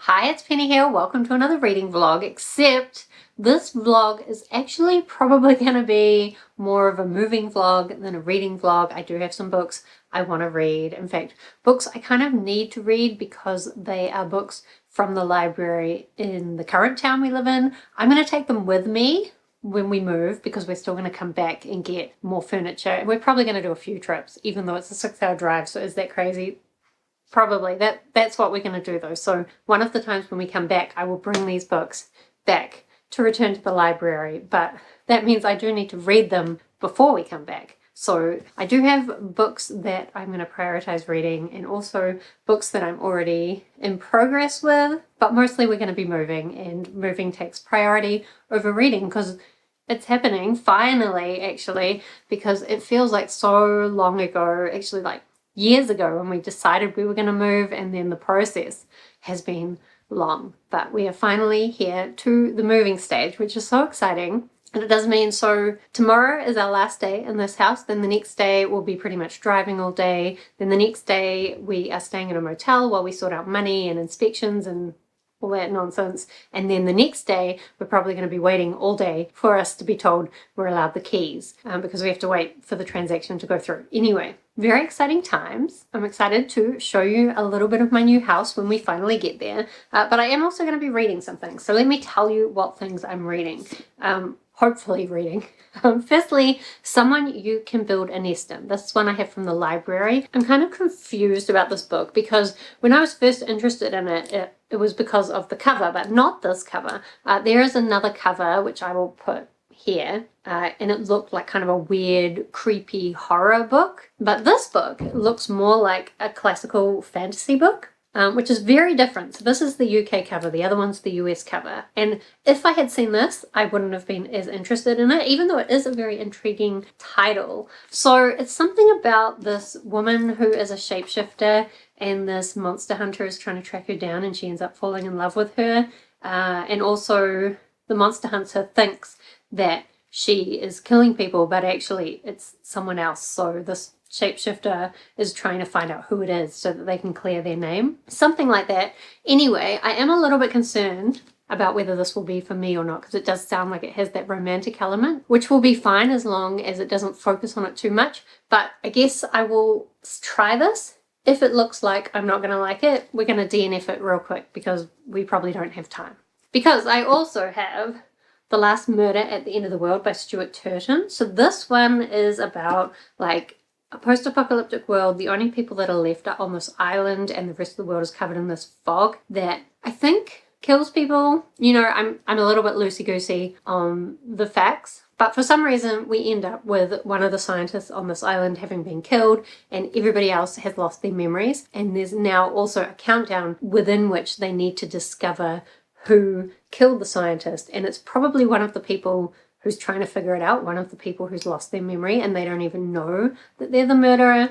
Hi, it's Penny here. Welcome to another reading vlog, except this vlog is actually probably going to be more of a moving vlog than a reading vlog. I do have some books I want to read. In fact, books I kind of need to read because they are books from the library in the current town we live in. I'm going to take them with me when we move because we're still going to come back and get more furniture. We're probably going to do a few trips, even though it's a 6-hour drive. So is that crazy? Probably. That's what we're going to do though. So one of the times when we come back, I will bring these books back to return to the library, but that means I do need to read them before we come back. So I do have books that I'm going to prioritize reading and also books that I'm already in progress with, but mostly we're going to be moving, and moving takes priority over reading because it's happening finally, actually, because it feels like so long ago, actually like years ago when we decided we were going to move, and then the process has been long. But we are finally here to the moving stage, which is so exciting. And it does mean, so tomorrow is our last day in this house. Then the next day we'll be pretty much driving all day. Then the next day we are staying in a motel while we sort out money and inspections and all that nonsense. And then the next day we're probably going to be waiting all day for us to be told we're allowed the keys because we have to wait for the transaction to go through. Anyway, very exciting times. I'm excited to show you a little bit of my new house when we finally get there. But I am also going to be reading some things. So let me tell you what things I'm reading. Hopefully reading. Firstly, Someone You Can Build a Nest In. This is one I have from the library. I'm kind of confused about this book because when I was first interested in it, it was because of the cover, but not this cover. There is another cover, which I will put here, and it looked like kind of a weird, creepy horror book. But this book looks more like a classical fantasy book. Which is very different. So this is the UK cover, the other one's the US cover. And if I had seen this, I wouldn't have been as interested in it, even though it is a very intriguing title. So it's something about this woman who is a shapeshifter, and this monster hunter is trying to track her down, and she ends up falling in love with her. And also the monster hunter thinks that she is killing people, but actually it's someone else. So this shapeshifter is trying to find out who it is so that they can clear their name. Something like that. Anyway, I am a little bit concerned about whether this will be for me or not, because it does sound like it has that romantic element, which will be fine as long as it doesn't focus on it too much. But I guess I will try this. If it looks like I'm not going to like it, we're going to DNF it real quick because we probably don't have time. Because I also have The Last Murder at the End of the World by Stuart Turton. So this one is about like a post-apocalyptic world. The only people that are left are on this island, and the rest of the world is covered in this fog that I think kills people. You know, I'm a little bit loosey-goosey on the facts, but for some reason we end up with one of the scientists on this island having been killed, and everybody else has lost their memories. And there's now also a countdown within which they need to discover who killed the scientist, and it's probably one of the people who's trying to figure it out, one of the people who's lost their memory, and they don't even know that they're the murderer.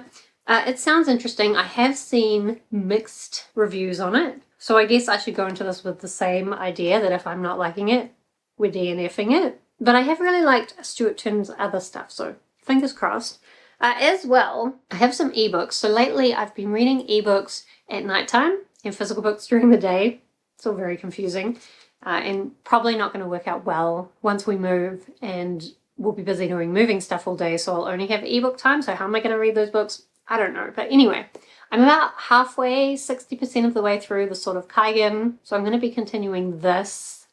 It sounds interesting. I have seen mixed reviews on it, so I guess I should go into this with the same idea that if I'm not liking it, we're DNFing it. But I have really liked Stuart Turton's other stuff, so fingers crossed. As well, I have some ebooks. So lately I've been reading ebooks at nighttime and physical books during the day. It's all very confusing. And probably not going to work out well once we move, and we'll be busy doing moving stuff all day, so I'll only have ebook time. So how am I going to read those books? I don't know. But anyway, I'm about halfway, 60% of the way through the Sword of Kaigen, so I'm going to be continuing this.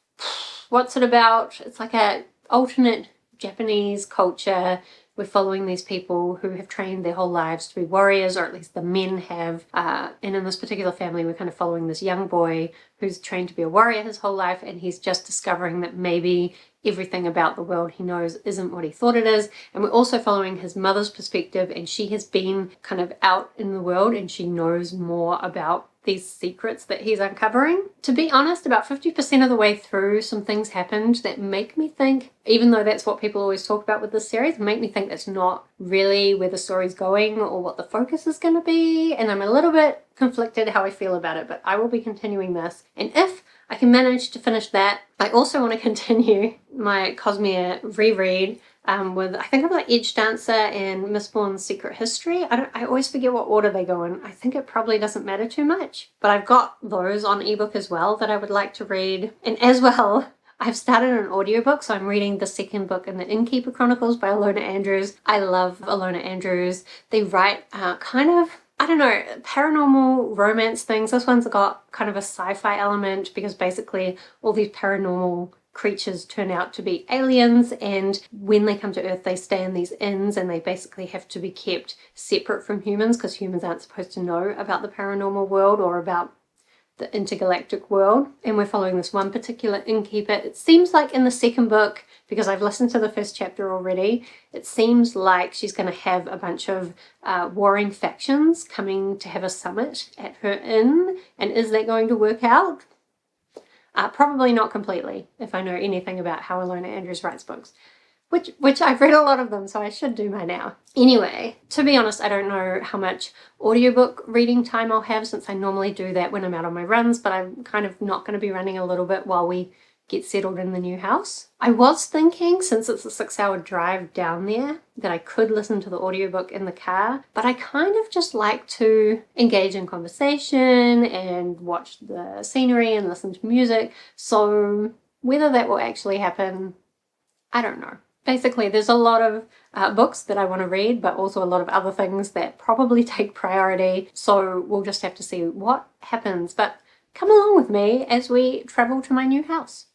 What's it about? It's like a alternate Japanese culture. We're following these people who have trained their whole lives to be warriors, or at least the men have. And in this particular family, we're kind of following this young boy who's trained to be a warrior his whole life, and he's just discovering that maybe everything about the world he knows isn't what he thought it is. And we're also following his mother's perspective, and she has been kind of out in the world, and she knows more about these secrets that he's uncovering. To be honest, about 50% of the way through, some things happened that make me think, even though that's what people always talk about with this series, make me think that's not really where the story's going or what the focus is going to be. And I'm a little bit conflicted how I feel about it, but I will be continuing this. And if I can manage to finish that, I also want to continue my Cosmere reread with, I think, about Edge Dancer and Mistborn's Secret History. I always forget what order they go in. I think it probably doesn't matter too much. But I've got those on ebook as well that I would like to read. And as well, I've started an audiobook, so I'm reading the second book in the Innkeeper Chronicles by Ilona Andrews. I love Ilona Andrews. They write kind of, I don't know, paranormal romance things. This one's got kind of a sci-fi element because basically all these paranormal creatures turn out to be aliens, and when they come to Earth they stay in these inns and they basically have to be kept separate from humans because humans aren't supposed to know about the paranormal world or about the intergalactic world. And we're following this one particular innkeeper. It seems like in the second book, because I've listened to the first chapter already, it seems like she's going to have a bunch of warring factions coming to have a summit at her inn. And is that going to work out? Probably not completely, if I know anything about how Ilona Andrews writes books. Which I've read a lot of them, so I should do by now. Anyway, to be honest, I don't know how much audiobook reading time I'll have since I normally do that when I'm out on my runs, but I'm kind of not going to be running a little bit while we get settled in the new house. I was thinking, since it's a 6-hour drive down there, that I could listen to the audiobook in the car, but I kind of just like to engage in conversation and watch the scenery and listen to music, so whether that will actually happen, I don't know. Basically, there's a lot of books that I want to read, but also a lot of other things that probably take priority. So we'll just have to see what happens. But come along with me as we travel to my new house.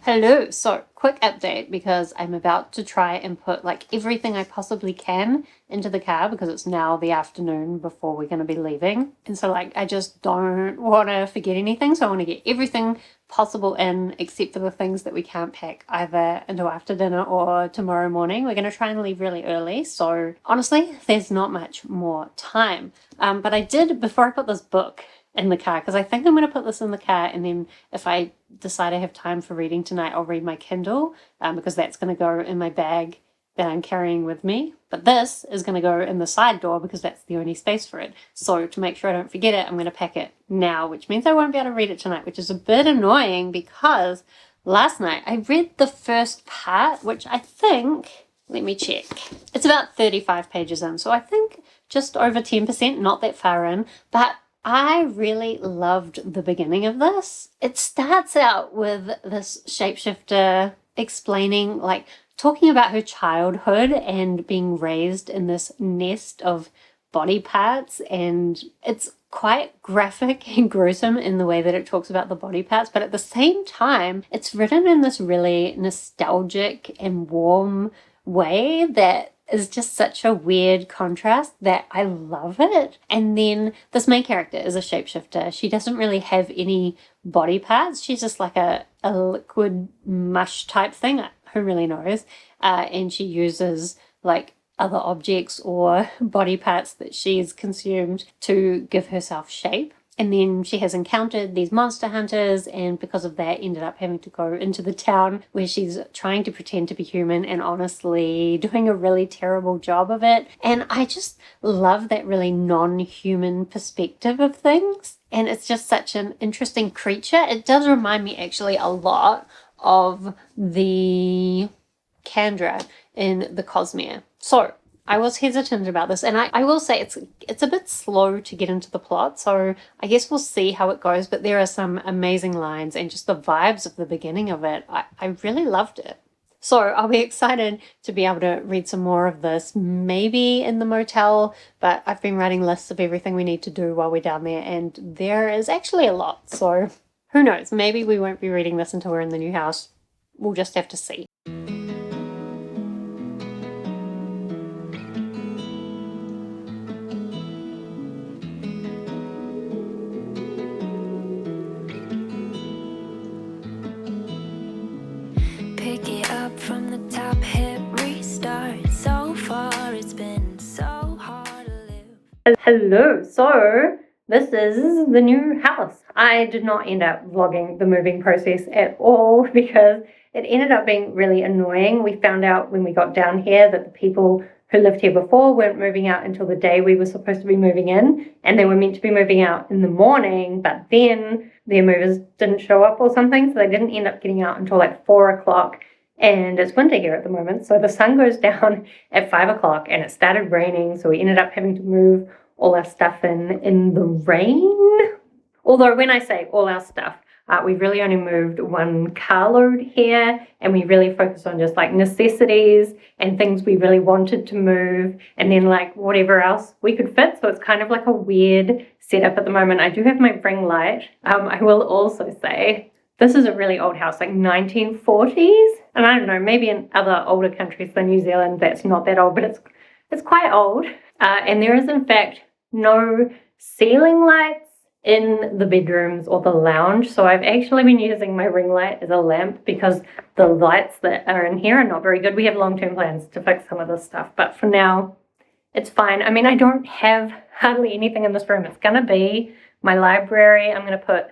Hello, so quick update because I'm about to try and put like everything I possibly can into the car because it's now the afternoon before we're going to be leaving. And so like I just don't want to forget anything, so I want to get everything possible in except for the things that we can't pack either until after dinner or tomorrow morning. We're going to try and leave really early, so honestly there's not much more time. But I did, before I put this book in the car, because I think I'm going to put this in the car, and then if I decide I have time for reading tonight, I'll read my Kindle, because that's going to go in my bag that I'm carrying with me. But this is going to go in the side door because that's the only space for it. So to make sure I don't forget it, I'm going to pack it now, which means I won't be able to read it tonight, which is a bit annoying because last night I read the first part, which I think, let me check, it's about 35 pages in, so I think just over 10%, not that far in, but I really loved the beginning of this. It starts out with this shapeshifter explaining, like, talking about her childhood and being raised in this nest of body parts, and it's quite graphic and gruesome in the way that it talks about the body parts, but at the same time, it's written in this really nostalgic and warm way that is just such a weird contrast that I love it. And then this main character is a shapeshifter. She doesn't really have any body parts. She's just like a liquid mush type thing. Who really knows? And she uses like other objects or body parts that she's consumed to give herself shape. And then she has encountered these monster hunters, and because of that ended up having to go into the town where she's trying to pretend to be human and honestly doing a really terrible job of it. And I just love that really non-human perspective of things. And it's just such an interesting creature. It does remind me actually a lot of the Kandra in the Cosmere. So I was hesitant about this, and I will say it's a bit slow to get into the plot, so I guess we'll see how it goes, but there are some amazing lines, and just the vibes of the beginning of it, I really loved it. So I'll be excited to be able to read some more of this, maybe in the motel, but I've been writing lists of everything we need to do while we're down there, and there is actually a lot, so who knows, maybe we won't be reading this until we're in the new house. We'll just have to see. From the top, hit restart. So far it's been so hard to live. Hello, so this is the new house. I did not end up vlogging the moving process at all because it ended up being really annoying. We found out when we got down here that the people who lived here before weren't moving out until the day we were supposed to be moving in, and they were meant to be moving out in the morning, but then their movers didn't show up or something, so they didn't end up getting out until like 4 o'clock. And it's winter here at the moment, so the sun goes down at 5 o'clock and it started raining, so we ended up having to move all our stuff in the rain. Although when I say all our stuff, we've really only moved one carload here, and we really focused on just like necessities and things we really wanted to move, and then like whatever else we could fit. So it's kind of like a weird setup at the moment. I do have my ring light. I will also say this is a really old house, like 1940s. And I don't know, maybe in other older countries than New Zealand, that's not that old, but it's quite old. And there is in fact no ceiling lights in the bedrooms or the lounge. So I've actually been using my ring light as a lamp because the lights that are in here are not very good. We have long-term plans to fix some of this stuff, but for now, it's fine. I mean, I don't have hardly anything in this room. It's gonna be my library. I'm gonna put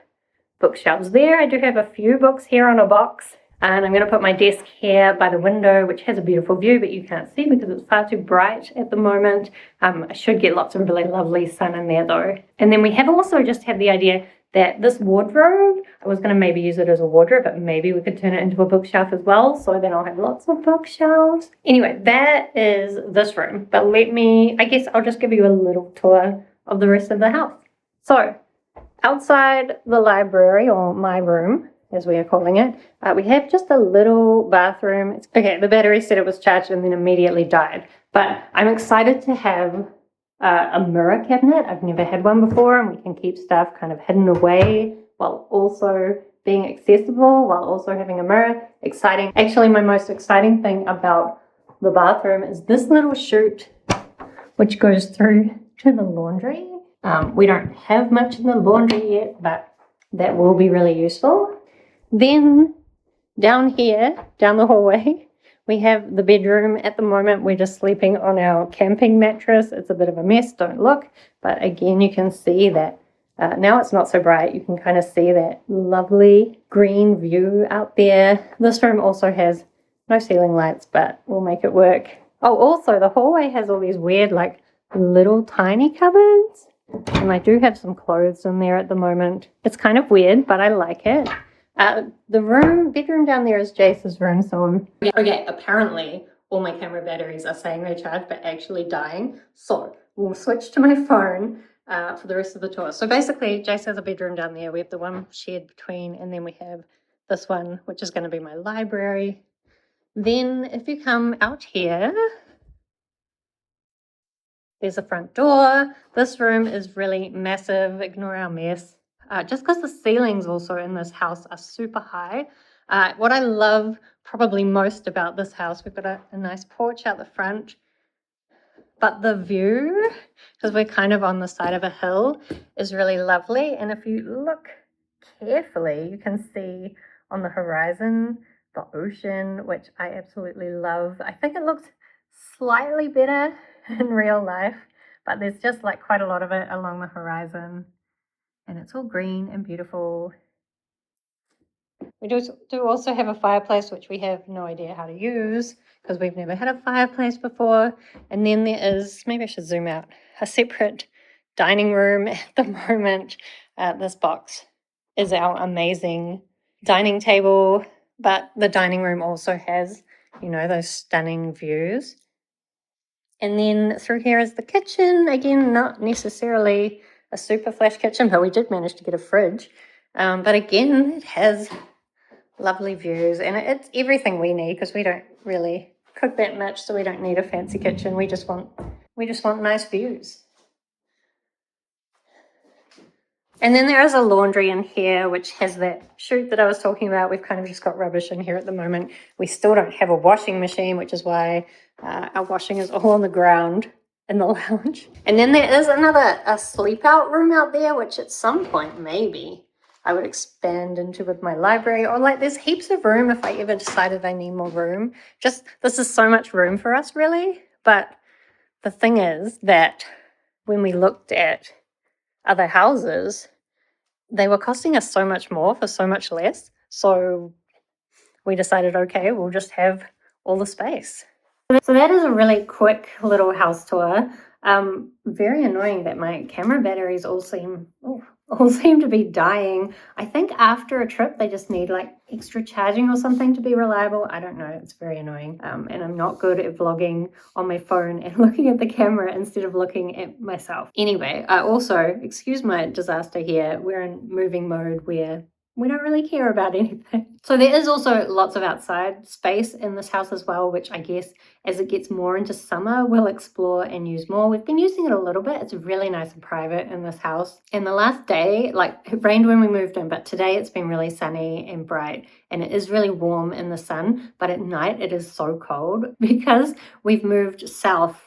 bookshelves there. I do have a few books here on a box, and I'm going to put my desk here by the window, which has a beautiful view, but you can't see because it's far too bright at the moment. I should get lots of really lovely sun in there though. And then we have also just had the idea that this wardrobe, I was going to maybe use it as a wardrobe, but maybe we could turn it into a bookshelf as well, so then I'll have lots of bookshelves. Anyway, that is this room, but I guess I'll just give you a little tour of the rest of the house. So outside the library, or my room, as we are calling it, we have just a little bathroom. Okay, the battery said it was charged and then immediately died. But I'm excited to have a mirror cabinet. I've never had one before, and we can keep stuff kind of hidden away while also being accessible, while also having a mirror. Exciting. Actually, my most exciting thing about the bathroom is this little chute, which goes through to the laundry. We don't have much in the laundry yet, but that will be really useful. Then down here, down the hallway, we have the bedroom. At the moment, we're just sleeping on our camping mattress. It's a bit of a mess, don't look. But again, you can see that now it's not so bright. You can kind of see that lovely green view out there. This room also has no ceiling lights, but we'll make it work. Oh, also the hallway has all these weird, like, little tiny cupboards. And I do have some clothes in there at the moment. It's kind of weird, but I like it. The bedroom down there is Jace's room, so okay, apparently all my camera batteries are saying they're charged, but actually dying. So we'll switch to my phone for the rest of the tour. So basically, Jace has a bedroom down there. We have the one shared between, and then we have this one, which is going to be my library. Then if you come out here, there's a front door. This room is really massive. Ignore our mess. Just because the ceilings also in this house are super high. What I love probably most about this house, we've got a nice porch out the front, but the view, because we're kind of on the side of a hill, is really lovely. And if you look carefully, you can see on the horizon the ocean, which I absolutely love. I think it looks slightly better in real life, but there's just like quite a lot of it along the horizon, and it's all green and beautiful. We do also have a fireplace, which we have no idea how to use because we've never had a fireplace before. And then there is, maybe I should zoom out, a separate dining room at the moment. This box is our amazing dining table, but the dining room also has, those stunning views. And then through here is the kitchen. Again, not necessarily a super flash kitchen, but we did manage to get a fridge. But again, it has lovely views, and it's everything we need because we don't really cook that much, so we don't need a fancy kitchen. We just want nice views. And then there is a laundry in here, which has that chute that I was talking about. We've kind of just got rubbish in here at the moment. We still don't have a washing machine, which is why our washing is all on the ground in the lounge. And then there is a sleep out room out there, which at some point maybe I would expand into with my library, or like there's heaps of room if I ever decided I need more room. Just, this is so much room for us really. But the thing is that when we looked at other houses, they were costing us so much more for so much less. So we decided, okay, we'll just have all the space. So that is a really quick little house tour. Very annoying that my camera batteries all seem all seem to be dying. I think after a trip, they just need like extra charging or something to be reliable. I don't know. It's very annoying. And I'm not good at vlogging on my phone and looking at the camera instead of looking at myself. Anyway, also, excuse my disaster here. We're in moving mode where we don't really care about anything. So there is also lots of outside space in this house as well, which I guess as it gets more into summer, we'll explore and use more. We've been using it a little bit. It's really nice and private in this house. And the last day, like it rained when we moved in, but today it's been really sunny and bright and it is really warm in the sun. But at night it is so cold because we've moved south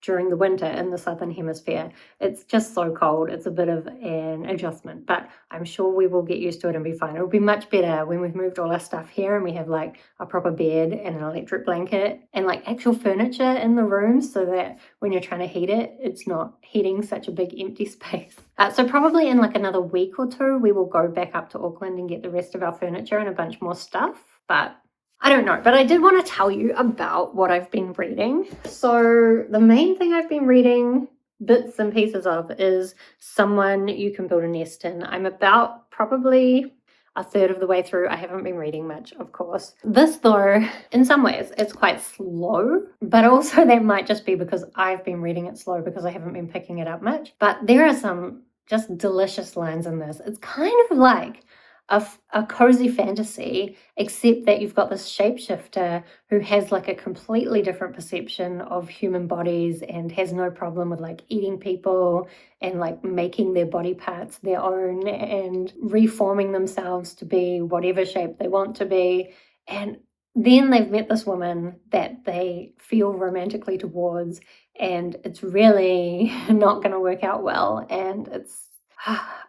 during the winter in the southern hemisphere. It's just so cold. It's a bit of an adjustment, but I'm sure we will get used to it and be fine. It'll be much better when we've moved all our stuff here and we have like a proper bed and an electric blanket and like actual furniture in the room so that when you're trying to heat it, it's not heating such a big empty space. So probably in like another week or two, we will go back up to Auckland and get the rest of our furniture and a bunch more stuff, but I don't know, but I did want to tell you about what I've been reading. So the main thing I've been reading bits and pieces of is Someone You Can Build a Nest In. I'm about probably a third of the way through. I haven't been reading much, of course. This though, in some ways, it's quite slow, but also that might just be because I've been reading it slow because I haven't been picking it up much. But there are some just delicious lines in this. It's kind of like a cozy fantasy, except that you've got this shapeshifter who has like a completely different perception of human bodies and has no problem with like eating people and like making their body parts their own and reforming themselves to be whatever shape they want to be. And then they've met this woman that they feel romantically towards, and it's really not going to work out well. And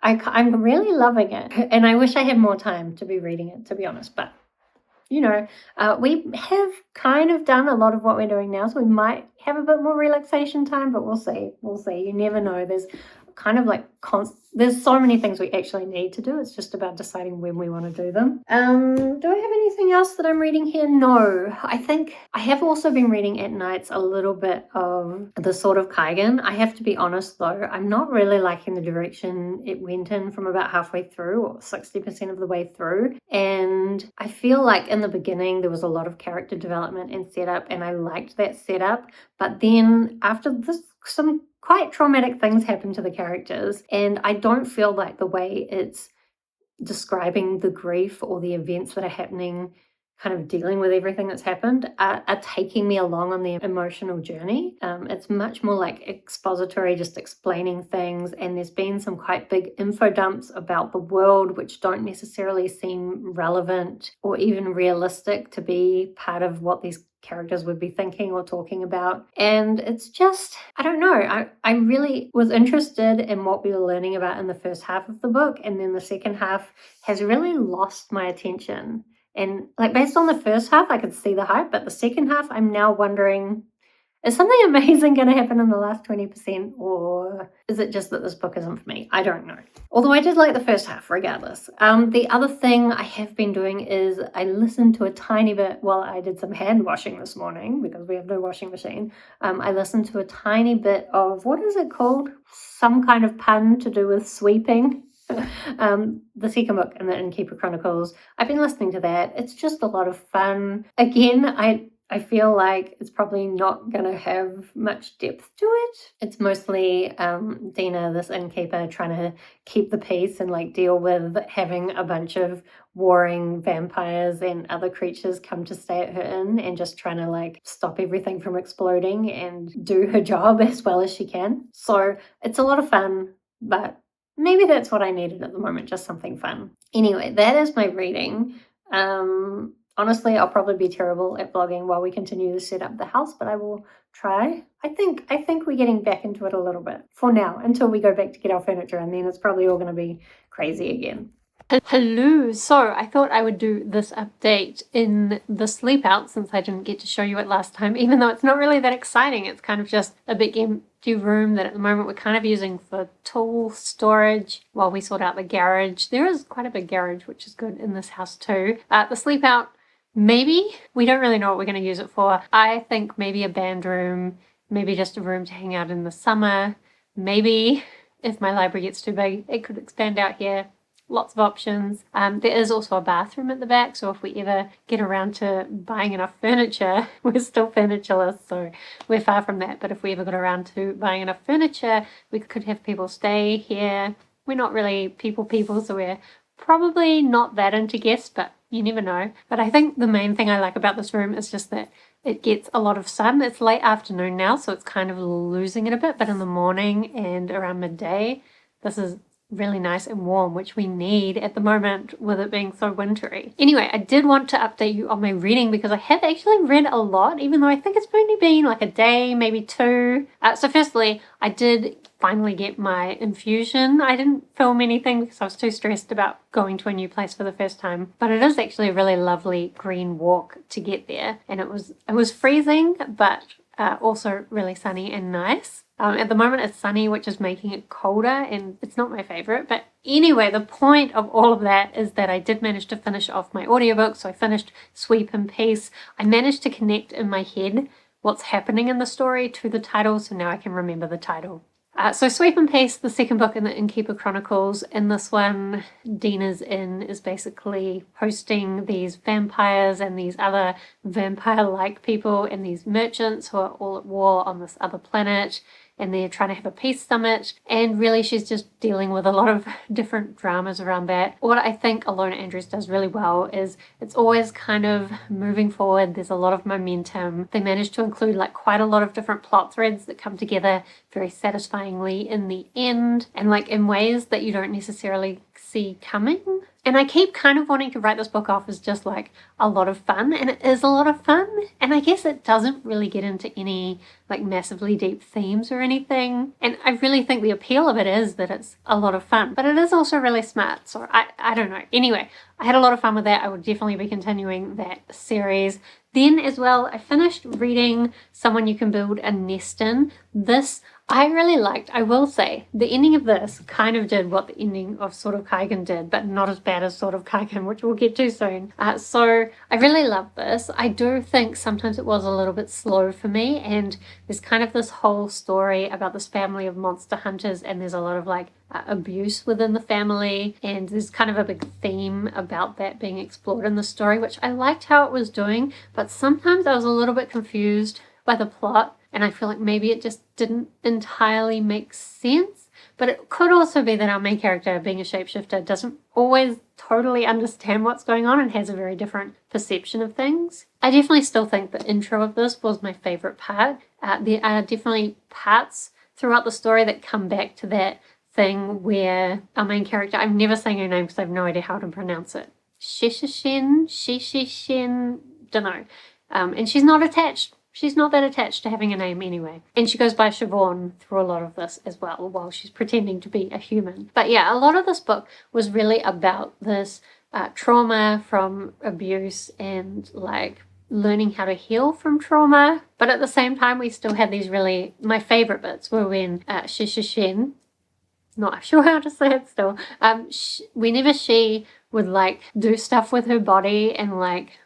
I'm really loving it, and I wish I had more time to be reading it, to be honest, but you know, we have kind of done a lot of what we're doing now, so we might have a bit more relaxation time, but we'll see. You never know. There's kind of like there's so many things we actually need to do. It's just about deciding when we want to do them. Do I have anything else that I'm reading here? No. I think I have also been reading at nights a little bit of The Sword of Kaigen. I have to be honest though, I'm not really liking the direction it went in from about halfway through or 60% of the way through. And I feel like in the beginning there was a lot of character development and setup, and I liked that setup. But then after this, some quite traumatic things happen to the characters, and I don't feel like the way it's describing the grief or the events that are happening, kind of dealing with everything that's happened, are taking me along on the emotional journey. It's much more like expository, just explaining things, and there's been some quite big info dumps about the world which don't necessarily seem relevant or even realistic to be part of what these characters would be thinking or talking about. And it's just, I don't know, I really was interested in what we were learning about in the first half of the book, and then the second half has really lost my attention. And like based on the first half, I could see the hype, but the second half, I'm now wondering, is something amazing going to happen in the last 20%, or is it just that this book isn't for me? I don't know. Although I did like the first half regardless. The other thing I have been doing is I listened to a tiny bit while I did some hand washing this morning because we have no washing machine. I listened to a tiny bit of, what is it called? Some kind of pun to do with sweeping. The second book in the Innkeeper Chronicles. I've been listening to that. It's just a lot of fun. Again, I feel like it's probably not going to have much depth to it. It's mostly Dina, this innkeeper, trying to keep the peace and like deal with having a bunch of warring vampires and other creatures come to stay at her inn, and just trying to like stop everything from exploding and do her job as well as she can. So it's a lot of fun, but maybe that's what I needed at the moment, just something fun. Anyway, that is my reading. Honestly, I'll probably be terrible at vlogging while we continue to set up the house, but I will try. I think we're getting back into it a little bit for now, until we go back to get our furniture, and then it's probably all going to be crazy again. Hello, so I thought I would do this update in the sleep out since I didn't get to show you it last time, even though it's not really that exciting. It's kind of just a big empty room that at the moment we're kind of using for tool storage while we sort out the garage. There is quite a big garage, which is good in this house too. The sleep out, maybe. We don't really know what we're going to use it for. I think maybe a band room, maybe just a room to hang out in the summer, maybe if my library gets too big, it could expand out here. Lots of options. There is also a bathroom at the back, so if we ever get around to buying enough furniture, we're still furnitureless, so we're far from that, but if we ever got around to buying enough furniture, we could have people stay here. We're not really people, so we're probably not that into guests, but you never know. But I think the main thing I like about this room is just that it gets a lot of sun. It's late afternoon now, so it's kind of losing it a bit, but in the morning and around midday, this is really nice and warm, which we need at the moment with it being so wintry. Anyway, I did want to update you on my reading because I have actually read a lot, even though I think it's only been like a day, maybe two. So firstly, I did finally get my infusion. I didn't film anything because I was too stressed about going to a new place for the first time, but it is actually a really lovely green walk to get there, and it was freezing, but also really sunny and nice. At the moment it's sunny, which is making it colder, and it's not my favorite. But anyway, the point of all of that is that I did manage to finish off my audiobook. So I finished Sweep and Peace. I managed to connect in my head what's happening in the story to the title, so now I can remember the title. So Sweep and Peace, the second book in the Innkeeper Chronicles. In this one, Dina's Inn is basically hosting these vampires and these other vampire-like people and these merchants who are all at war on this other planet, and they're trying to have a peace summit, and really she's just dealing with a lot of different dramas around that. What I think Ilona Andrews does really well is it's always kind of moving forward. There's a lot of momentum. They manage to include like quite a lot of different plot threads that come together very satisfyingly in the end, and like in ways that you don't necessarily see coming. And I keep kind of wanting to write this book off as just like a lot of fun, and it is a lot of fun. And I guess it doesn't really get into any like massively deep themes or anything. And I really think the appeal of it is that it's a lot of fun, but it is also really smart. So I don't know. Anyway, I had a lot of fun with that. I would definitely be continuing that series. Then as well, I finished reading Someone You Can Build a Nest In. This I really liked. I will say the ending of this kind of did what the ending of Sword of Kaigen did, but not as bad as Sword of Kaigen, which we'll get to soon. So I really love this. I do think sometimes it was a little bit slow for me, and there's kind of this whole story about this family of monster hunters, and there's a lot of like abuse within the family, and there's kind of a big theme about that being explored in the story, which I liked how it was doing, but sometimes I was a little bit confused by the plot, and I feel like maybe it just didn't entirely make sense. But it could also be that our main character, being a shapeshifter, doesn't always totally understand what's going on and has a very different perception of things. I definitely still think the intro of this was my favorite part. There are definitely parts throughout the story that come back to that thing where our main character, I'm never saying her name because I have no idea how to pronounce it. Shishishin, don't know. And she's not attached. She's not that attached to having a name anyway. And she goes by Siobhan through a lot of this as well, while she's pretending to be a human. But yeah, a lot of this book was really about this trauma from abuse and like learning how to heal from trauma. But at the same time, we still had these really, my favorite bits were when Shishishin, not sure how to say it still, whenever she would like do stuff with her body and like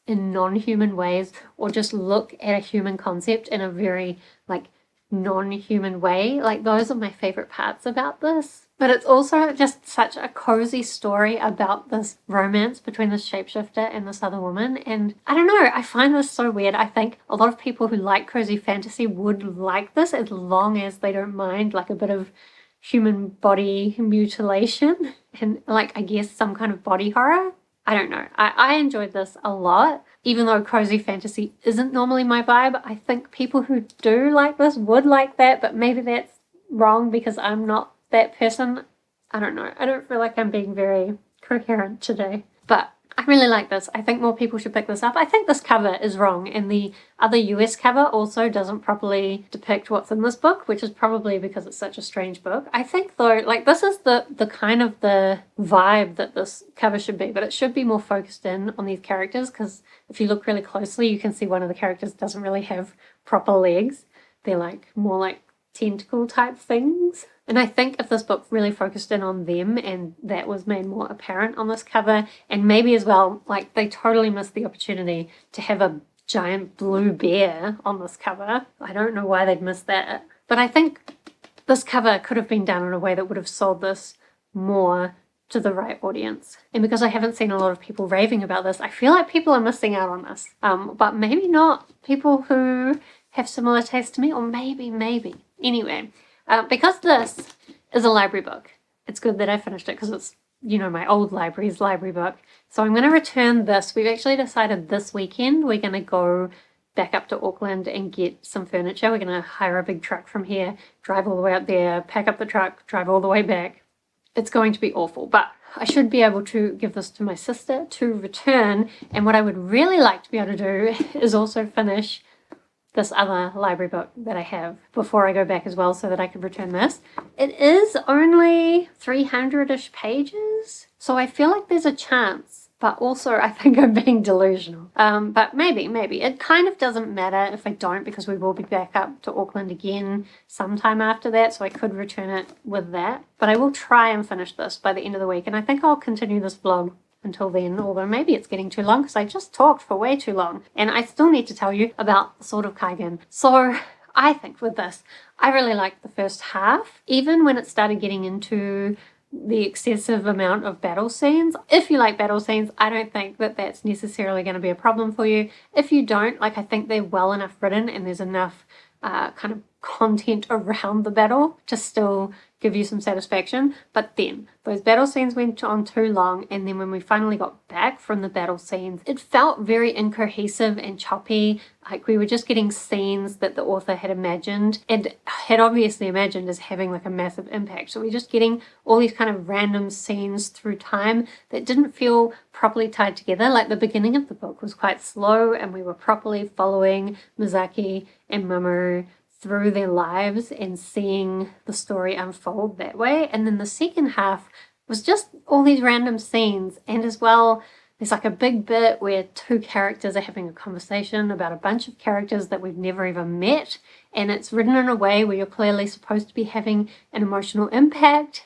in non-human ways, or just look at a human concept in a very like non-human way, like those are my favorite parts about this. But it's also just such a cozy story about this romance between this shapeshifter and this other woman, and I don't know, I find this so weird. I think a lot of people who like cozy fantasy would like this as long as they don't mind like a bit of human body mutilation and like I guess some kind of body horror. I don't know. I enjoyed this a lot, even though cozy fantasy isn't normally my vibe. I think people who do like this would like that, but maybe that's wrong because I'm not that person. I don't know. I don't feel like I'm being very coherent today, but I really like this. I think more people should pick this up. I think this cover is wrong, and the other US cover also doesn't properly depict what's in this book, which is probably because it's such a strange book. I think though, like this is the kind of the vibe that this cover should be, but it should be more focused in on these characters, because if you look really closely, you can see one of the characters doesn't really have proper legs. They're like more like tentacle type things. And I think if this book really focused in on them and that was made more apparent on this cover, and maybe as well, like they totally missed the opportunity to have a giant blue bear on this cover. I don't know why they'd missed that. But I think this cover could have been done in a way that would have sold this more to the right audience. And because I haven't seen a lot of people raving about this, I feel like people are missing out on this. But maybe not people who have similar taste to me, or maybe. Anyway, because this is a library book, it's good that I finished it because it's, you know, my old library's library book. So I'm going to return this. We've actually decided this weekend we're going to go back up to Auckland and get some furniture. We're going to hire a big truck from here, drive all the way up there, pack up the truck, drive all the way back. It's going to be awful, but I should be able to give this to my sister to return. And what I would really like to be able to do is also finish this other library book that I have before I go back as well, so that I could return this. It is only 300-ish pages, so I feel like there's a chance. But also, I think I'm being delusional. But maybe. It kind of doesn't matter if I don't, because we will be back up to Auckland again sometime after that, so I could return it with that. But I will try and finish this by the end of the week, and I think I'll continue this vlog until then, although maybe it's getting too long because I just talked for way too long. And I still need to tell you about the Sword of Kaigen. So I think with this, I really liked the first half, even when it started getting into the excessive amount of battle scenes. If you like battle scenes, I don't think that that's necessarily going to be a problem for you. If you don't, like, I think they're well enough written and there's enough kind of content around the battle to still give you some satisfaction. But then those battle scenes went on too long, and then when we finally got back from the battle scenes, it felt very incohesive and choppy. Like we were just getting scenes that the author had imagined and had obviously imagined as having like a massive impact. So we're just getting all these kind of random scenes through time that didn't feel properly tied together. Like the beginning of the book was quite slow, and we were properly following Mizaki and Mamoru through their lives and seeing the story unfold that way. And then the second half was just all these random scenes, and as well there's like a big bit where two characters are having a conversation about a bunch of characters that we've never even met, and it's written in a way where you're clearly supposed to be having an emotional impact,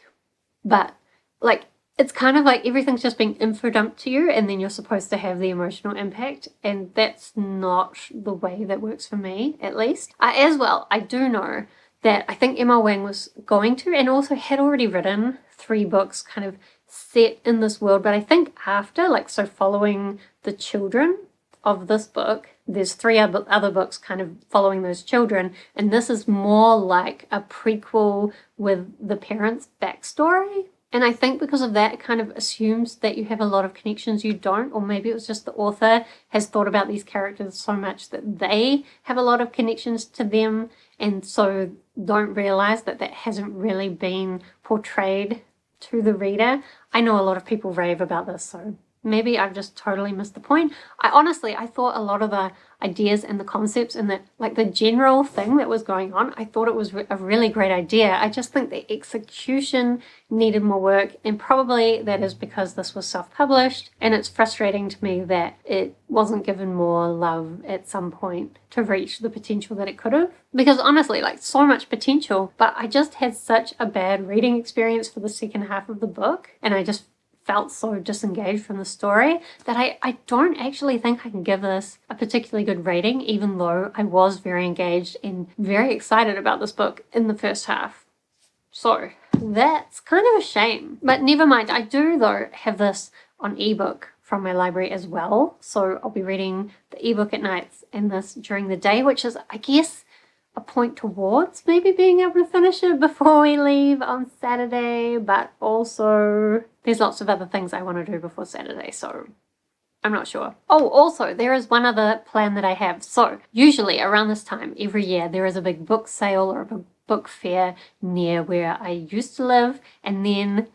but like it's kind of like everything's just being info dumped to you and then you're supposed to have the emotional impact, and that's not the way that works for me, at least. As well, I do know that I think Wang was going to, and also had already written 3 books kind of set in this world, but I think after, like, so following the children of this book, there's 3 other books kind of following those children, and this is more like a prequel with the parents' backstory. And I think because of that, it kind of assumes that you have a lot of connections. You don't, or maybe it was just the author has thought about these characters so much that they have a lot of connections to them, and so don't realize that that hasn't really been portrayed to the reader. I know a lot of people rave about this, so maybe I've just totally missed the point. I thought a lot of the ideas and the concepts and the general thing that was going on, I thought it was a really great idea. I just think the execution needed more work, and probably that is because this was self-published, and it's frustrating to me that it wasn't given more love at some point to reach the potential that it could have. Because honestly, like, so much potential, but I just had such a bad reading experience for the second half of the book, and I just felt so disengaged from the story that I don't actually think I can give this a particularly good rating, even though I was very engaged and very excited about this book in the first half. So that's kind of a shame, but never mind. I do though have this on ebook from my library as well, so I'll be reading the ebook at nights and this during the day, which is, I guess, a point towards maybe being able to finish it before we leave on Saturday, but also there's lots of other things I want to do before Saturday, so I'm not sure. Oh, also, there is one other plan that I have. So usually around this time every year there is a big book sale or a big book fair near where I used to live, and then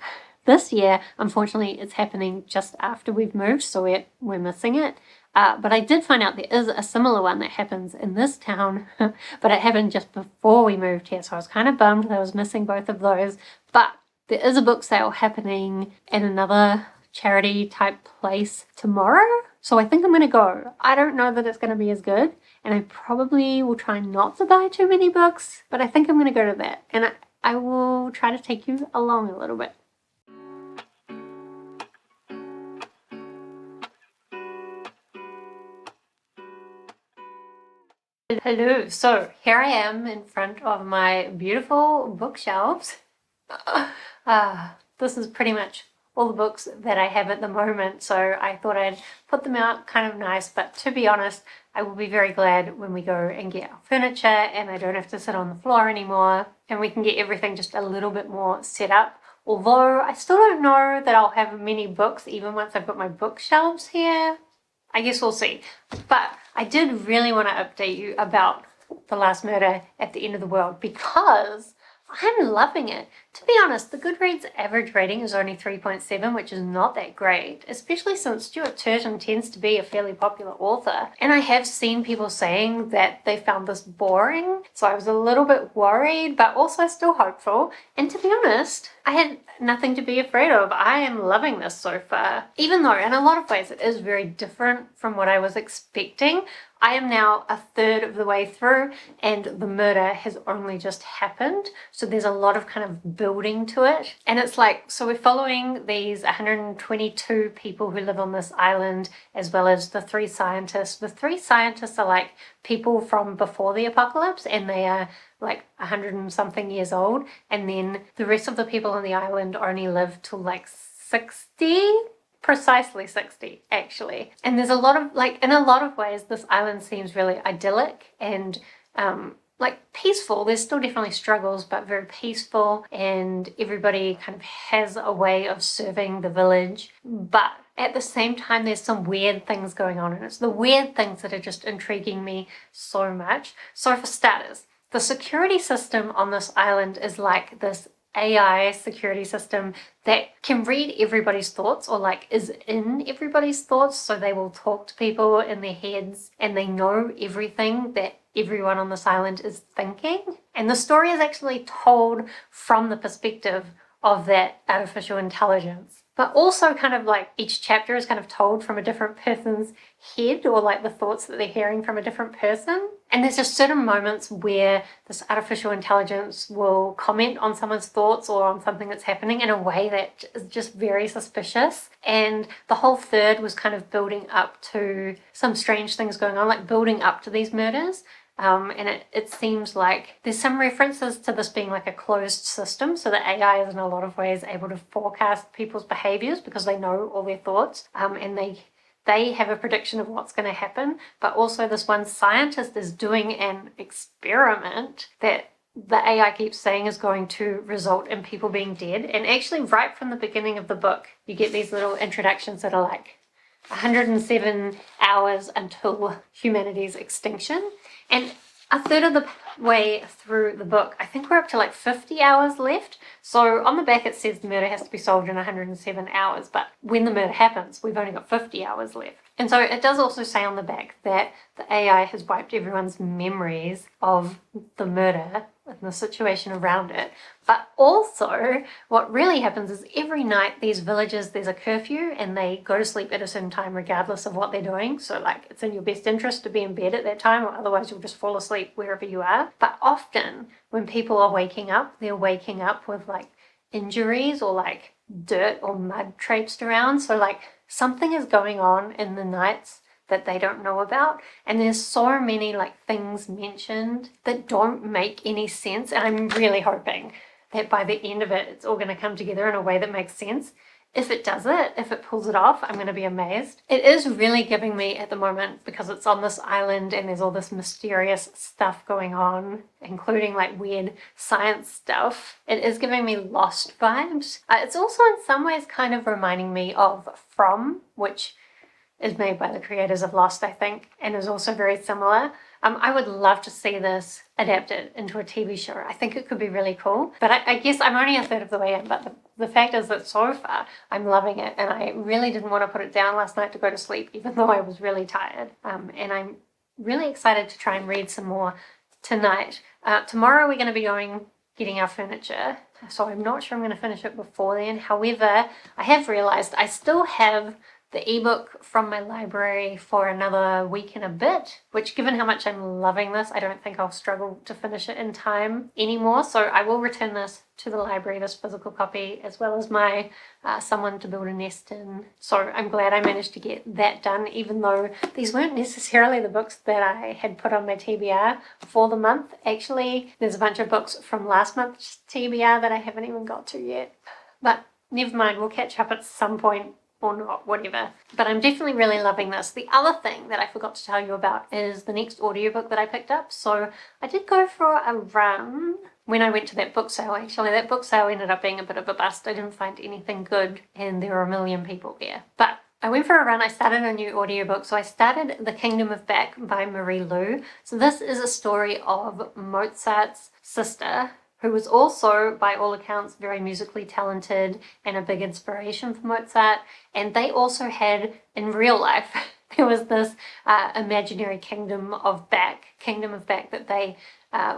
this year, unfortunately, it's happening just after we've moved, so we're missing it. But I did find out there is a similar one that happens in this town, but it happened just before we moved here, so I was kind of bummed that I was missing both of those. But there is a book sale happening in another charity type place tomorrow, so I think I'm going to go. I don't know that it's going to be as good, and I probably will try not to buy too many books, but I think I'm going to go to that, and I will try to take you along a little bit. Hello, so here I am in front of my beautiful bookshelves. This is pretty much all the books that I have at the moment, so I thought I'd put them out kind of nice, but to be honest, I will be very glad when we go and get our furniture and I don't have to sit on the floor anymore and we can get everything just a little bit more set up. Although I still don't know that I'll have many books even once I've got my bookshelves here. I guess we'll see. But I did really want to update you about The Last Murder at the End of the World because I'm loving it. To be honest, the Goodreads average rating is only 3.7, which is not that great, especially since Stuart Turton tends to be a fairly popular author. And I have seen people saying that they found this boring, so I was a little bit worried, but also still hopeful. And to be honest, I had nothing to be afraid of. I am loving this so far. Even though in a lot of ways it is very different from what I was expecting. I am now a third of the way through and the murder has only just happened. So there's a lot of kind of building to it. And it's like, so we're following these 122 people who live on this island, as well as the 3 scientists. The 3 scientists are like people from before the apocalypse and they are like 100 and something years old. And then the rest of the people on the island only live till like 60. Precisely 60, actually. And there's a lot of, like, in a lot of ways, this island seems really idyllic and, like, peaceful. There's still definitely struggles, but very peaceful, and everybody kind of has a way of serving the village. But at the same time, there's some weird things going on, and it's the weird things that are just intriguing me so much. So for starters, the security system on this island is like this AI security system that can read everybody's thoughts or like is in everybody's thoughts, so they will talk to people in their heads and they know everything that everyone on this island is thinking. And the story is actually told from the perspective of that artificial intelligence. But also kind of like each chapter is kind of told from a different person's head, or like the thoughts that they're hearing from a different person. And there's just certain moments where this artificial intelligence will comment on someone's thoughts or on something that's happening in a way that is just very suspicious. And the whole third was kind of building up to some strange things going on, like building up to these murders. And it seems like there's some references to this being like a closed system, so that AI is in a lot of ways able to forecast people's behaviors because they know all their thoughts, and they have a prediction of what's going to happen. But also this one scientist is doing an experiment that the AI keeps saying is going to result in people being dead. And actually right from the beginning of the book, you get these little introductions that are like 107 hours until humanity's extinction. And a third of the way through the book, I think we're up to like 50 hours left. So on the back it says the murder has to be solved in 107 hours, but when the murder happens, we've only got 50 hours left. And so it does also say on the back that the AI has wiped everyone's memories of the murder and the situation around it. But also what really happens is every night these villages, there's a curfew and they go to sleep at a certain time regardless of what they're doing. So like it's in your best interest to be in bed at that time, or otherwise you'll just fall asleep wherever you are. But often when people are waking up, they're waking up with like injuries or like dirt or mud traipsed around. So like something is going on in the nights that they don't know about. And there's so many like things mentioned that don't make any sense. And I'm really hoping that by the end of it, it's all going to come together in a way that makes sense. If it does it, if it pulls it off, I'm going to be amazed. It is really giving me at the moment, because it's on this island and there's all this mysterious stuff going on, including like weird science stuff. It is giving me Lost vibes. It's also in some ways kind of reminding me of From, which is made by the creators of Lost, I think, and is also very similar. I would love to see this adapted into a TV show. I think it could be really cool. But I guess I'm only a third of the way in, but the fact is that so far I'm loving it, and I really didn't want to put it down last night to go to sleep, even though I was really tired. And I'm really excited to try and read some more tonight. Tomorrow we're going to be getting our furniture, so I'm not sure I'm going to finish it before then. However, I have realized I still have the ebook from my library for another week and a bit, which, given how much I'm loving this, I don't think I'll struggle to finish it in time anymore. So I will return this to the library, this physical copy, as well as my Someone to Build a Nest In. So I'm glad I managed to get that done, even though these weren't necessarily the books that I had put on my TBR for the month. Actually, there's a bunch of books from last month's TBR that I haven't even got to yet. But never mind, we'll catch up at some point or not, whatever. But I'm definitely really loving this. The other thing that I forgot to tell you about is the next audiobook that I picked up. So I did go for a run when I went to that book sale. Actually, that book sale ended up being a bit of a bust. I didn't find anything good and there were a million people there. But I went for a run. I started a new audiobook. So I started The Kingdom of Back by Marie Lu. So this is a story of Mozart's sister, who was also, by all accounts, very musically talented and a big inspiration for Mozart. And they also had, in real life, there was this imaginary kingdom of Back that they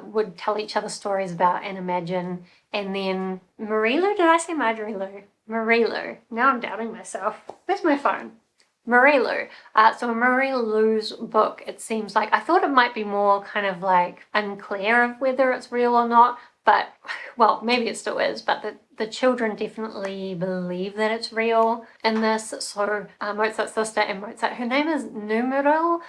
would tell each other stories about and imagine. And then Marie Lu, did I say Marjorie Lu? Marie Lu. Now I'm doubting myself. Where's my phone? Marie Lu. So in Marie Lu's book, it seems like, I thought it might be more kind of like unclear of whether it's real or not. But, well, maybe it still is, but the children definitely believe that it's real in this. So Mozart's sister and Mozart, her name is Numeral.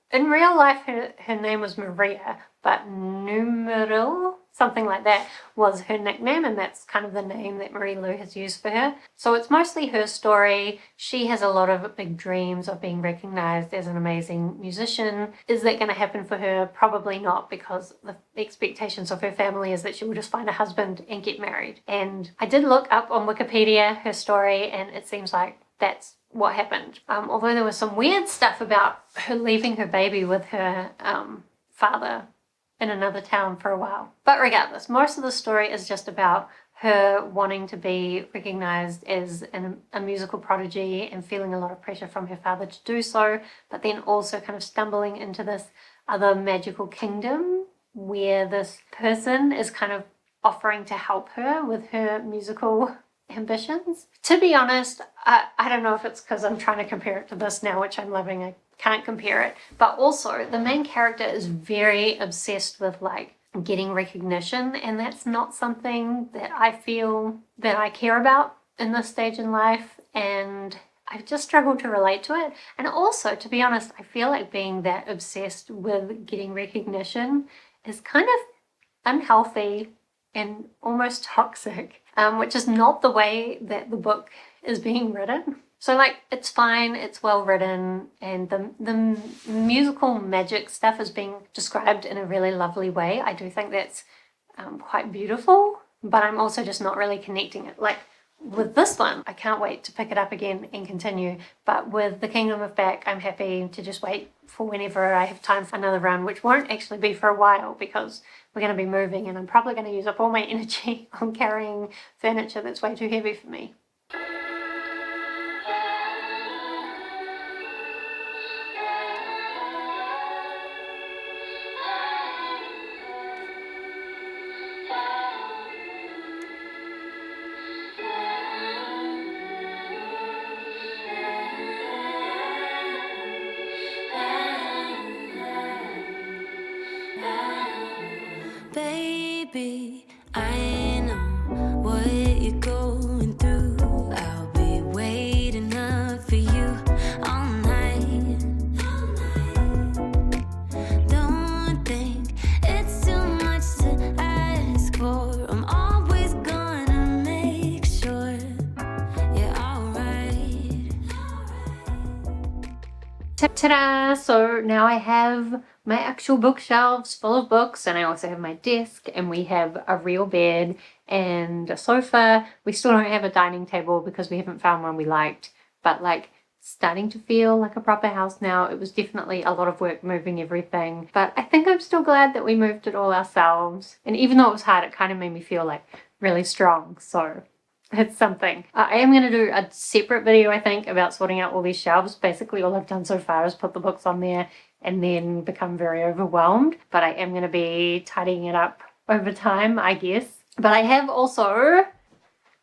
In real life, her name was Maria, but Numeral, something like that, was her nickname, and that's kind of the name that Marie Lu has used for her. So it's mostly her story. She has a lot of big dreams of being recognized as an amazing musician. Is that going to happen for her? Probably not, because the expectations of her family is that she will just find a husband and get married. And I did look up on Wikipedia her story, and it seems like that's what happened. Although there was some weird stuff about her leaving her baby with her father in another town for a while. But regardless, most of the story is just about her wanting to be recognized as a musical prodigy and feeling a lot of pressure from her father to do so, but then also kind of stumbling into this other magical kingdom where this person is kind of offering to help her with her musical ambitions. To be honest, I don't know if it's because I'm trying to compare it to this now, which I'm loving. I can't compare it. But also, the main character is very obsessed with like getting recognition, and that's not something that I feel that I care about in this stage in life, and I've just struggled to relate to it. And also, to be honest, I feel like being that obsessed with getting recognition is kind of unhealthy and almost toxic, which is not the way that the book is being written. So like, it's fine, it's well written, and the musical magic stuff is being described in a really lovely way. I do think that's quite beautiful, but I'm also just not really connecting it. Like with this one, I can't wait to pick it up again and continue. But with The Kingdom of Back, I'm happy to just wait for whenever I have time for another run, which won't actually be for a while because we're going to be moving and I'm probably going to use up all my energy on carrying furniture that's way too heavy for me. Baby, I know what you're going through. I'll be waiting up for you all night. Don't think it's too much to ask for. I'm always gonna make sure you're alright. Ta-da! So now I have my actual bookshelves full of books, and I also have my desk, and we have a real bed and a sofa. We still don't have a dining table because we haven't found one we liked, but like starting to feel like a proper house now. It was definitely a lot of work moving everything, but I think I'm still glad that we moved it all ourselves. And even though it was hard, it kind of made me feel like really strong. So it's something. I am going to do a separate video, I think, about sorting out all these shelves. Basically, all I've done so far is put the books on there and then become very overwhelmed. But I am going to be tidying it up over time, I guess. But I have also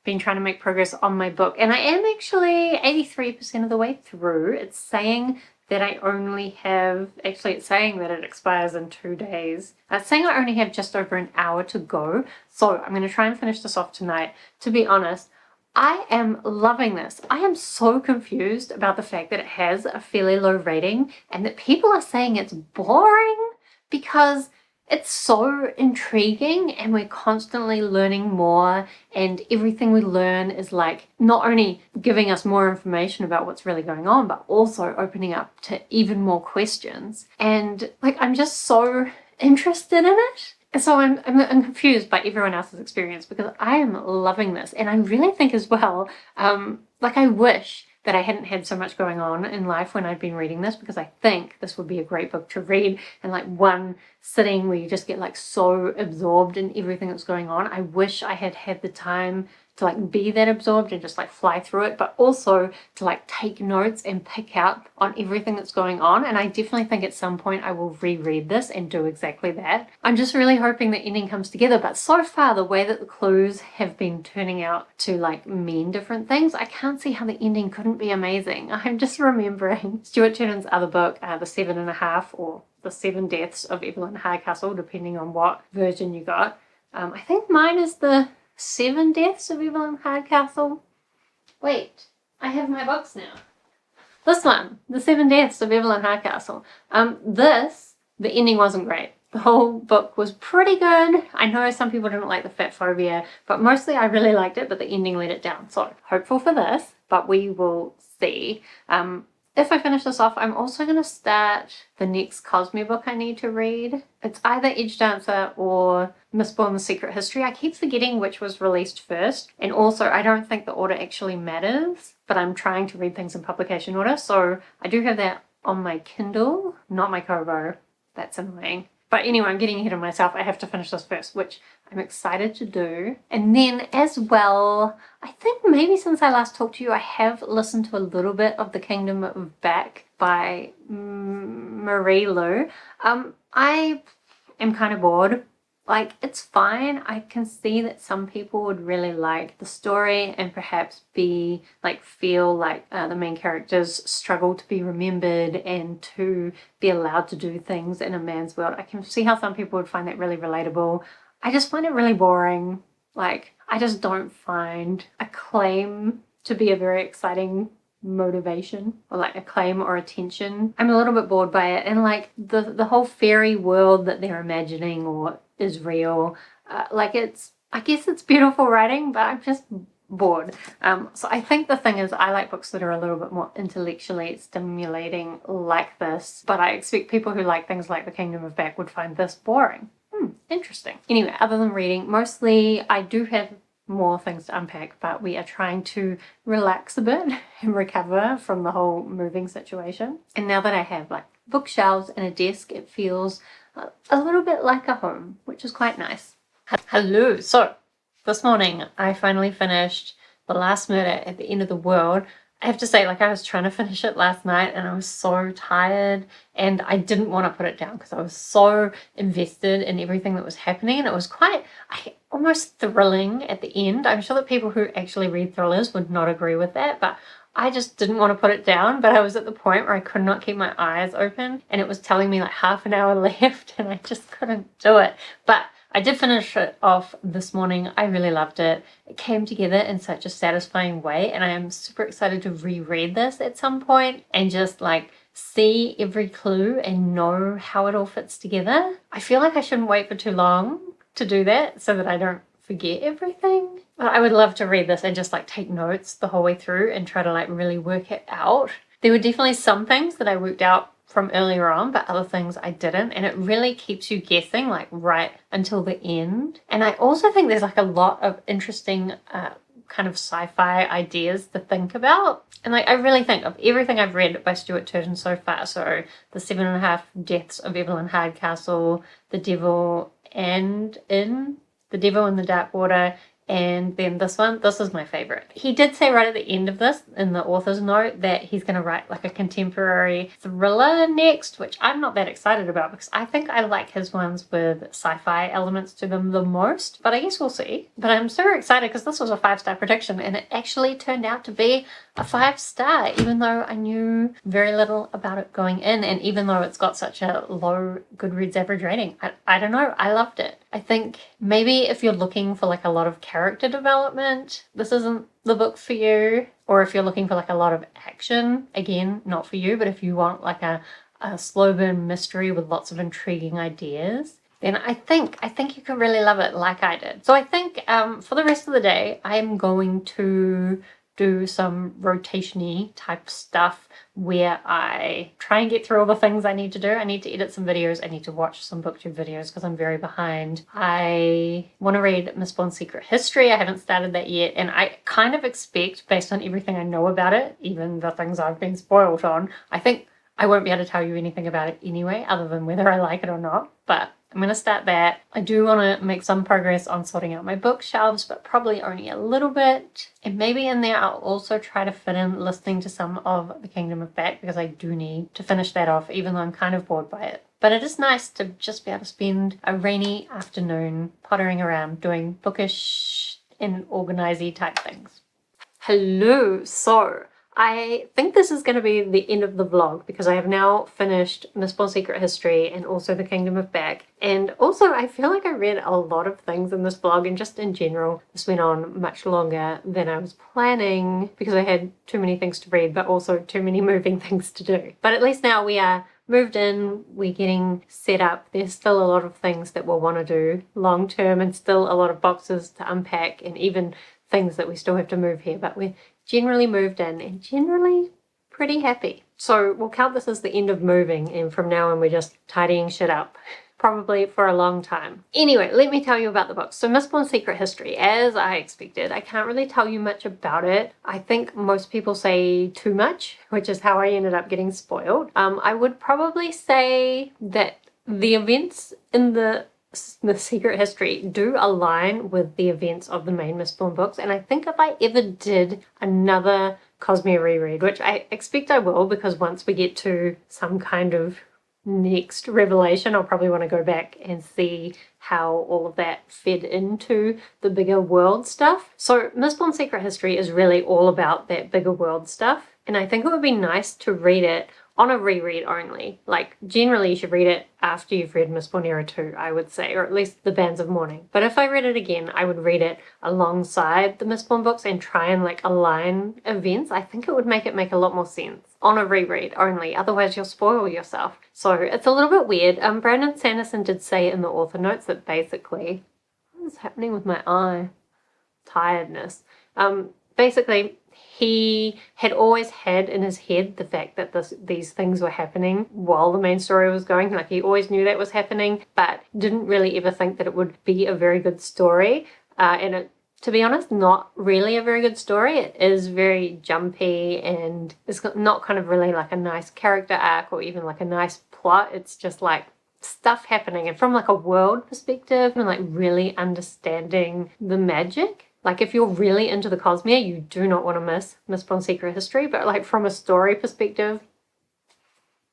been trying to make progress on my book, and I am actually 83% of the way through. It's saying that I only have, actually it's saying that it expires in 2 days. It's saying I only have just over an hour to go, so I'm going to try and finish this off tonight. To be honest, I am loving this. I am so confused about the fact that it has a fairly low rating and that people are saying it's boring, because it's so intriguing and we're constantly learning more, and everything we learn is like not only giving us more information about what's really going on, but also opening up to even more questions. And like, I'm just so interested in it. And so I'm confused by everyone else's experience, because I am loving this. And I really think as well, like, I wish that I hadn't had so much going on in life when I'd been reading this, because I think this would be a great book to read in like one sitting where you just get like so absorbed in everything that's going on. I wish I had had the time to like be that absorbed and just like fly through it, but also to like take notes and pick out on everything that's going on. And I definitely think at some point I will reread this and do exactly that. I'm just really hoping the ending comes together, but so far the way that the clues have been turning out to like mean different things, I can't see how the ending couldn't be amazing. I'm just remembering Stuart Turton's other book, The 7.5, or The 7 Deaths of Evelyn Hardcastle, depending on what version you got. I think mine is the 7 Deaths of Evelyn Hardcastle. Wait, I have my books now. This one, The 7 Deaths of Evelyn Hardcastle. The ending wasn't great. The whole book was pretty good. I know some people didn't like the fat phobia, but mostly I really liked it, but the ending let it down. So hopeful for this, but we will see. If I finish this off, I'm also going to start the next Cosme book I need to read. It's either Edge Dancer or Mistborn: The Secret History. I keep forgetting which was released first. And also, I don't think the order actually matters, but I'm trying to read things in publication order. So I do have that on my Kindle, not my Kobo. That's annoying. But anyway, I'm getting ahead of myself. I have to finish this first, which I'm excited to do. And then as well, I think maybe since I last talked to you, I have listened to a little bit of The Kingdom of Back by Marie Lu. I am kind of bored. Like, it's fine. I can see that some people would really like the story and perhaps feel like the main characters struggle to be remembered and to be allowed to do things in a man's world. I can see how some people would find that really relatable. I just find it really boring. Like, I just don't find acclaim to be a very exciting motivation, or like acclaim or attention. I'm a little bit bored by it, and like the whole fairy world that they're imagining or is real, I guess it's beautiful writing, but I'm just bored. So I think the thing is, I like books that are a little bit more intellectually stimulating like this, but I expect people who like things like The Kingdom of Back would find this boring. Interesting. Anyway, other than reading, mostly I do have more things to unpack, but we are trying to relax a bit and recover from the whole moving situation. And now that I have like bookshelves and a desk, it feels a little bit like a home, which is quite nice. Hello. So this morning I finally finished The Last Murder at the End of the World. I have to say, like, I was trying to finish it last night and I was so tired and I didn't want to put it down because I was so invested in everything that was happening, and it was quite almost thrilling at the end. I'm sure that people who actually read thrillers would not agree with that, but I just didn't want to put it down. But I was at the point where I could not keep my eyes open and it was telling me like half an hour left and I just couldn't do it. But I did finish it off this morning. I really loved it. It came together in such a satisfying way, and I am super excited to reread this at some point and just like see every clue and know how it all fits together. I feel like I shouldn't wait for too long to do that so that I don't forget everything. But I would love to read this and just like take notes the whole way through and try to like really work it out. There were definitely some things that I worked out from earlier on, but other things I didn't, and it really keeps you guessing like right until the end. And I also think there's like a lot of interesting kind of sci-fi ideas to think about, and like I really think of everything I've read by Stuart Turton so far, so The 7.5 Deaths of Evelyn Hardcastle, The Devil in the Dark Water, And then this one, this is my favorite. He did say right at the end of this, in the author's note, that he's going to write like a contemporary thriller next, which I'm not that excited about because I think I like his ones with sci-fi elements to them the most, but I guess we'll see. But I'm super excited because this was a 5-star prediction and it actually turned out to be a 5-star, even though I knew very little about it going in, and even though it's got such a low Goodreads average rating. I don't know, I loved it. I think maybe if you're looking for like a lot of character development, this isn't the book for you. Or if you're looking for like a lot of action, again, not for you. But if you want like a slow burn mystery with lots of intriguing ideas, then I think you can really love it like I did. So I think for the rest of the day, I'm going to do some rotation-y type stuff where I try and get through all the things I need to do. I need to edit some videos. I need to watch some booktube videos because I'm very behind. I want to read Mistborn's Secret History. I haven't started that yet, and I kind of expect, based on everything I know about it, even the things I've been spoiled on, I think I won't be able to tell you anything about it anyway, other than whether I like it or not. But I'm going to start that. I do want to make some progress on sorting out my bookshelves, but probably only a little bit. And maybe in there I'll also try to fit in listening to some of The Kingdom of Back, because I do need to finish that off, even though I'm kind of bored by it. But it is nice to just be able to spend a rainy afternoon pottering around doing bookish and organisy type things. Hello, so I think this is going to be the end of the vlog because I have now finished Mistborn Secret History and also The Kingdom of Back. And also I feel like I read a lot of things in this vlog, and just in general this went on much longer than I was planning because I had too many things to read but also too many moving things to do. But at least now we are moved in, we're getting set up. There's still a lot of things that we'll want to do long term and still a lot of boxes to unpack and even things that we still have to move here, but we're generally moved in and generally pretty happy. So we'll count this as the end of moving, and from now on we're just tidying shit up. Probably for a long time. Anyway, let me tell you about the book. So Mistborn Secret History, as I expected, I can't really tell you much about it. I think most people say too much, which is how I ended up getting spoiled. I would probably say that the events in the Secret History do align with the events of the main Mistborn books, and I think if I ever did another Cosmere reread, which I expect I will, because once we get to some kind of next revelation, I'll probably want to go back and see how all of that fed into the bigger world stuff. So Mistborn Secret History is really all about that bigger world stuff, and I think it would be nice to read it on a reread only. Like, generally you should read it after you've read Mistborn Era 2, I would say, or at least the Bands of Mourning. But if I read it again, I would read it alongside the Mistborn books and try and like align events. I think it would make a lot more sense on a reread only, otherwise you'll spoil yourself. So it's a little bit weird. Brandon Sanderson did say in the author notes that basically, what is happening with my eye? Tiredness. Basically, he had always had in his head the fact that these things were happening while the main story was going. Like, he always knew that was happening, but didn't really ever think that it would be a very good story. And it, to be honest, not really a very good story. It is very jumpy and it's not kind of really like a nice character arc or even like a nice plot. It's just like stuff happening, and from like a world perspective and like really understanding the magic. Like, if you're really into the Cosmere, you do not want to miss Mistborn Secret History, but like from a story perspective,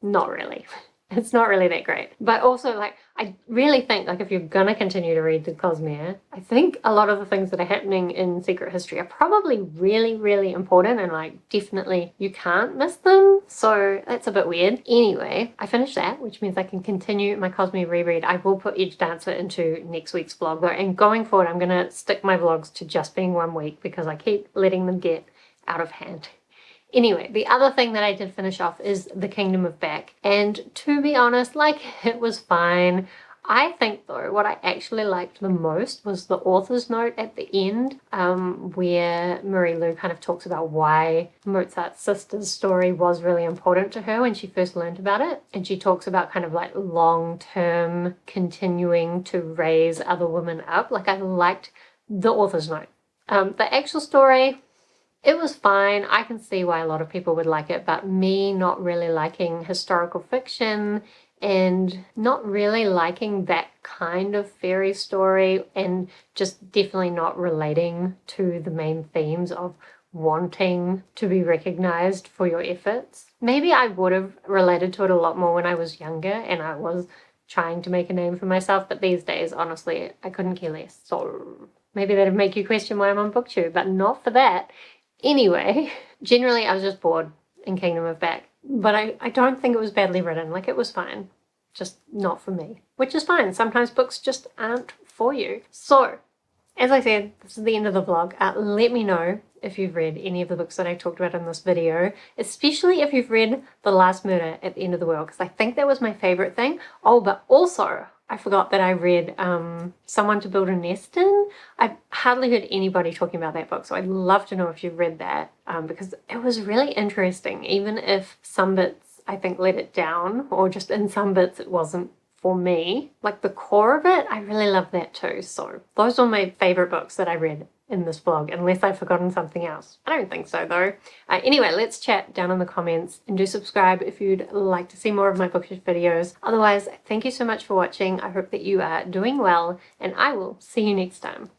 not really. It's not really that great. But also, like, I really think, like, if you're gonna continue to read the Cosmere, I think a lot of the things that are happening in Secret History are probably really, really important, and like definitely you can't miss them. So that's a bit weird. Anyway, I finished that, which means I can continue my Cosmere reread. I will put Edge Dancer into next week's vlog though, and going forward I'm gonna stick my vlogs to just being 1 week because I keep letting them get out of hand. Anyway, the other thing that I did finish off is The Kingdom of Back, and to be honest, like, it was fine. I think though what I actually liked the most was the author's note at the end, where Marie Lu kind of talks about why Mozart's sister's story was really important to her when she first learned about it, and she talks about kind of like long-term continuing to raise other women up. Like, I liked the author's note. The actual story, it was fine. I can see why a lot of people would like it, but me not really liking historical fiction and not really liking that kind of fairy story, and just definitely not relating to the main themes of wanting to be recognized for your efforts. Maybe I would have related to it a lot more when I was younger and I was trying to make a name for myself, but these days, honestly, I couldn't care less. So maybe that'd make you question why I'm on BookTube, but not for that. Anyway, generally I was just bored in Kingdom of Back, but I don't think it was badly written. Like, it was fine, just not for me, which is fine. Sometimes books just aren't for you. So, as I said, this is the end of the vlog. Let me know if you've read any of the books that I talked about in this video, especially if you've read The Last Murder at the End of the World, because I think that was my favorite thing. Oh, but also, I forgot that I read Someone to Build a Nest In. I've hardly heard anybody talking about that book, so I'd love to know if you've read that, because it was really interesting, even if some bits I think let it down, or just in some bits it wasn't for me. Like, the core of it, I really love that too. So those are my favorite books that I read in this vlog, unless I've forgotten something else. I don't think so though. Anyway, let's chat down in the comments, and do subscribe if you'd like to see more of my bookish videos. Otherwise, thank you so much for watching. I hope that you are doing well, and I will see you next time.